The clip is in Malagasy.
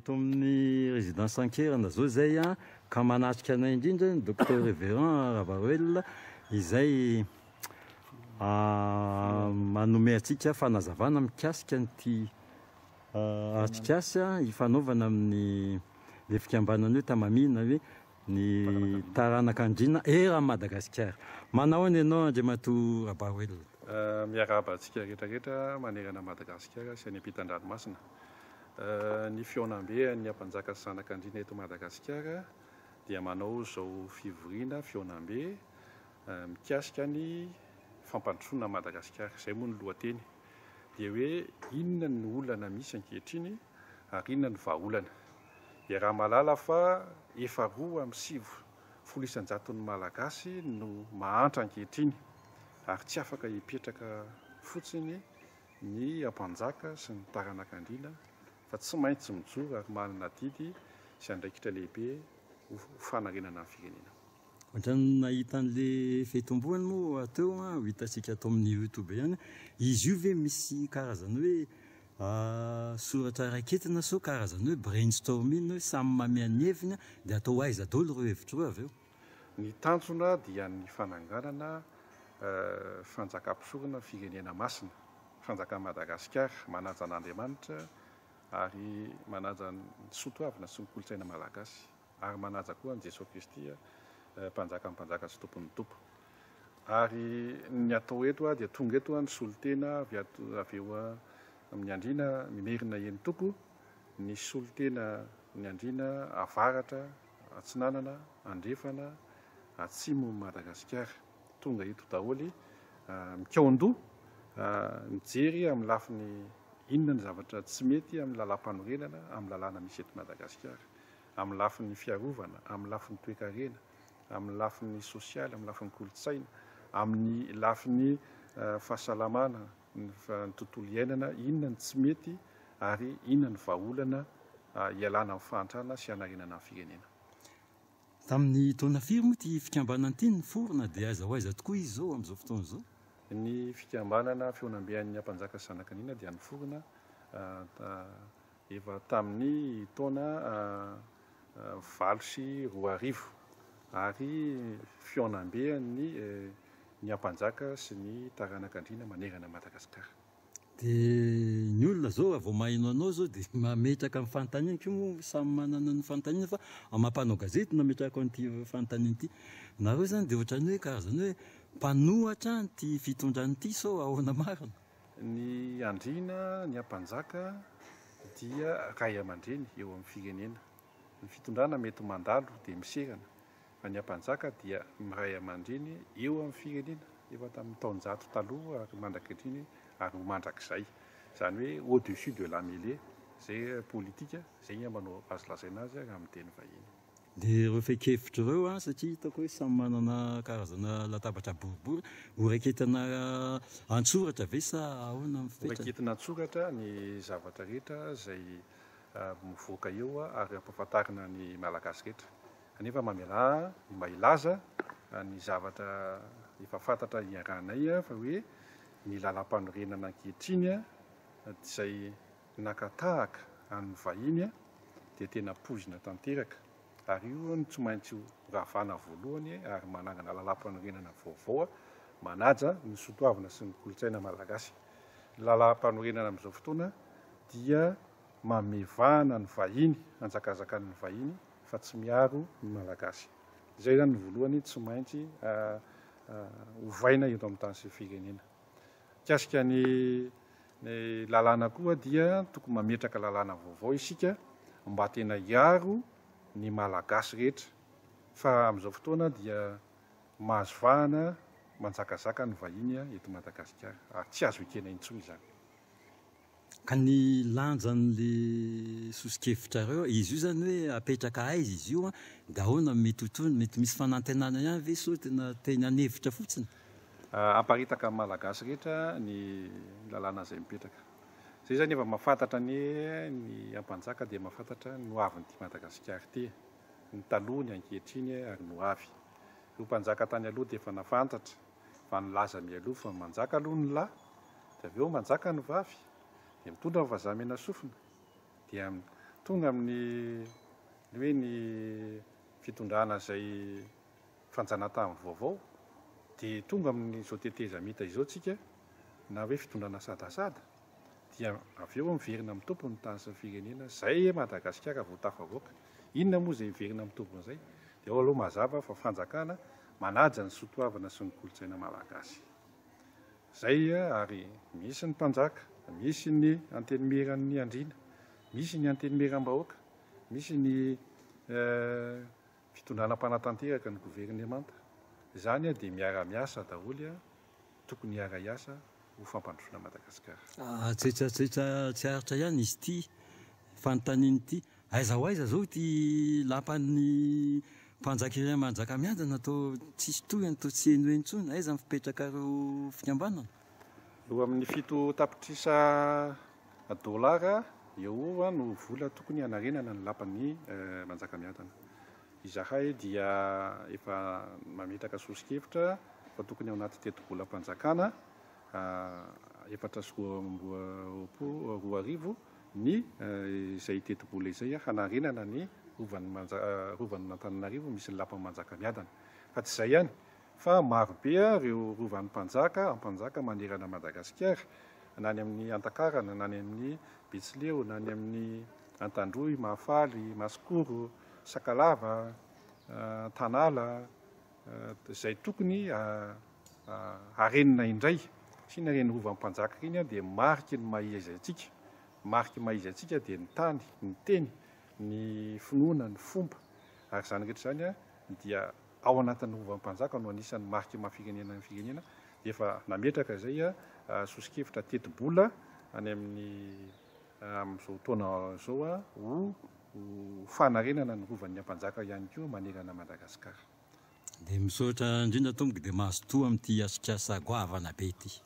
eto amin'ny résidence Ankerana zao zay a ka manatrika anay indrindra ny docteur Révérend Ravaroel izay manome antsika fanazavana mikasika nyity atrikasy ifanaovana amin'ny le fikambanana hoe tamamina hoe ny taranak'Andriana era Madagasikara. Manao any ianao Andriamatoa Ravaroel? Miarahaba antsika rehetrarehetra manerana Madagasikara sy any ampitan-dranomasina. Ny fionam-be ny ampanjaka sy zanak'Andriana eto Madagasikara dia manao zao fivoriana fionam-be mikasika ny fampandrosoana Madagasikara. Izay moa ny lohateny dia hoe inona ny olana misy ankehitriny ary inona ny vahaolana. Dia raha malala fa efa 2.7 ny Malagasy no mahantra ankehitriny ary tsy afaka hipetraka fotsiny ny ampanjaka sy ny taranak'Andriana fa tsy maintsy mijoro ary manana didy sy andraikitra lehibe ho fanarenana ny firenena. Ohatrany nahita an'le fitomboany moa teo ho hitantsika atao amin'ny YouTube ihany, izy io ve misy karazany hoe soratra raiketina so karazany hoe brainstorming hoe samy mamea ny heviny dia atao aiza daholo ireo hevitra ireo avy eo? Ny tanjona dia ny fananganana fanjakam-pisorona firenena masina, fanjakana Madagasikara manaja an'Andriamanitra ary manaja ny soatoavina sy ny kolotsaina malagasy ary manaja koa an Jesosy Kristy mpanjaka sy tompon'ny tompo. Ary ny atao eto dia tonga eto ny solotena avy eo amin'ny Andriana mimerina eny toko, ny solotena ny Andriana avaratra, atsinanana, andrefana, atsimo Madagasikara. Tonga eto daholo mikaondoha mijery amin'ny lafiny inona ny zavatra tsy mety amin'ny lalam-panorenana amin'ny lalàna misy eto Madagasikara, amin'ny lafiny fiarovana, amin'ny lafiny toe-karena, amin'ny lafiny sosialy, amin'ny lafiny kolotsaina, amin'ny lafiny fahasalamana, ny tontolo iainana, inona ny tsy mety ary inona ny vahaolana ialana amin'ny fahantrana sy hanarenana ny firenena. Tamin'ny taona firy moa ity fikambanana ity ny forona dia aiza ho aiza tokoa izy zao amin'izao fotoana izao? Ny fikambanana fionam-bean'ny ampanjaka sy zanak'Andriana dia niforona efa tamin'ny taona 2010 ary fionam-bean'ny ny ampanjaka sy ny taranak'Andriana manerana Madagasikara. Dia ny olona zao vao maheno anao zao dia mametraka amin'ny fanontaniana ko moa samy manana ny fanontaniana fa mampanao gazety nametraka an'ity fanontaniana ity. Nareo zany dia ohatrany hoe karazany hoe mpanohatra ny fitondrany ity sao ahoana marina? Ny Andriana ny ampanjaka dia ray aman-dreny eo amin'ny firenena. Ny fitondrana mety mandalo dia miserana fa ny ampanjaka dia miray aman-dreny eo amin'ny firenena efa tamin'ny taonjato taloha ary mandrakehitriny ary mandrakizay. Izany hoe au-dessus de la mêlée, zay politika, zay manao azo lazaina azy amin'ny teny vahiny. Dia ireo feikevitra ireo satria hitako hoe samy manana karazana latabatra boribory, horaiketana an-tsoratra ve sa ahoana mifetrany? Horaiketina an-tsoratra ny zavatra rehetra izay mivoaka eo ary ampahafantarina ny malagasy rehetra. Kanefa mamela mba ilaza ny zavatra efa fantatra iarahanay fa hoe ny lalam-panorenana ankehitriny izay nakatahaka amin'ny vahiny dia tena pozina tanteraka. Ary io no tsy maintsy ravana voalohany ary manangana lalam-panorenana vaovao manaja ny soatoavina sy ny kolotsaina malagasy. Ny lalam-panorenana amin'izao fotoana dia mamevahana ny vahiny, anjakazakany vahiny fa tsy miaro ny malagasy. Izay zany ny voalohany tsy maintsy hovaina eto amin'ny tany sy firenena. Mikasika ny lalàna koa dia tokony mametraka lalàna vaovao isika mba tena hiaro ny malagasy rehetra fa amin'izao fotoana dia mahazo vahana manjakazaka ny vahiny eto Madagasikara ary tsy azo ekena intsony izany. Ka ny lanjan'le sosikevitra ireo izy io zany hoe apetraka aiza izy io dia ahoana mety hotony, mety misy fanantenana ihany ve so tena teny anevitra fotsiny? Amparitaka amin'ny malagasy rehetra ny lalàna izay mipetraka. Zay zany efa mahafantatra ny ampanjaka dia mahafantatra no avin'ity Madagasikara ity, ny taloha ny ankehitriny ary no avy. Io mpanjaka tany aloha dia efa nafantatra fa nilaza mialoha fa manjaka aloha ny lahy dia avy eo manjaka ny vavy dia mitondra ny vazaha mena sofina dia tonga amin'ny hoe ny fitondrana zay fanjanahantany vaovao dia tonga amin'izao teteza mita izao tsika na hoe fitondrana sadasada dia avy eo miverina amin'ny tompony tany sy ny firenena zay Madagasikara vao tafavoaka. Inona moa izay miverina amin'ny tompony izay dia ao aloha mazava fa fanjakana manaja ny soatoavana sy ny kolotsaina malagasy. Zay ary misy ny mpanjaka, misy ny antenimiran'ny andriana, misy ny antenimiram-bahoaka, misy ny fitondrana mpanatanteraka ny governemanta. Izany dia miara-miasa daholo tokony hiara-iasa ho fampandrosoana Madagasikara. Tsetsa tsy aritra ihany izy ity fanontaniany ity. Aiza ho aiza zao ty lapan'ny mpanjaka iray manjaka miadana atao tsisy tohany atao tsy heno entsony. Aiza ny fipetraka reo fikambanana? Eo amin'ny 7 tapitrisa dolara eo no vola tokony hanarenana ny lapan'ny manjaka miadana. Izahay dia efa mametraka sosokevitra fa tokony ao anaty teti-bolam-panjakana 4 ny izay teti-bola izay hanarenana ny rovan'ny Antananarivo misy ny lapan'ny manjaka miadana. Fa tsy izay ihany fa marobe ireo rovan'ny mpanjaka manerana Madagasikara, na ny amin'ny Antakarana, na ny amin'ny Betsileo, na ny amin'ny Antandroy, Mahafaly, Masikoro, Sakalava, Tanala, izay tokony harenina indray. Sina reny rovan'ny mpanjaka iny dia mariky ny maha-izy antsika dia ny tany, ny teny, ny finoana, ny fomba. Ary izany rehetra izany dia ao anatin'ny rovan'ny mpanjaka no anisan'ny mariky maha-firenena ny firenena. Dia efa nametraka izay sosokevitra teti-bola any amin'izao taona izao ho fanarenana ny rovan'ny mpanjaka ihany koa manerana Madagasikara. Dia misaotra indrindra tomboka dia mahazo toa amin'ity asikasa goavana be ity.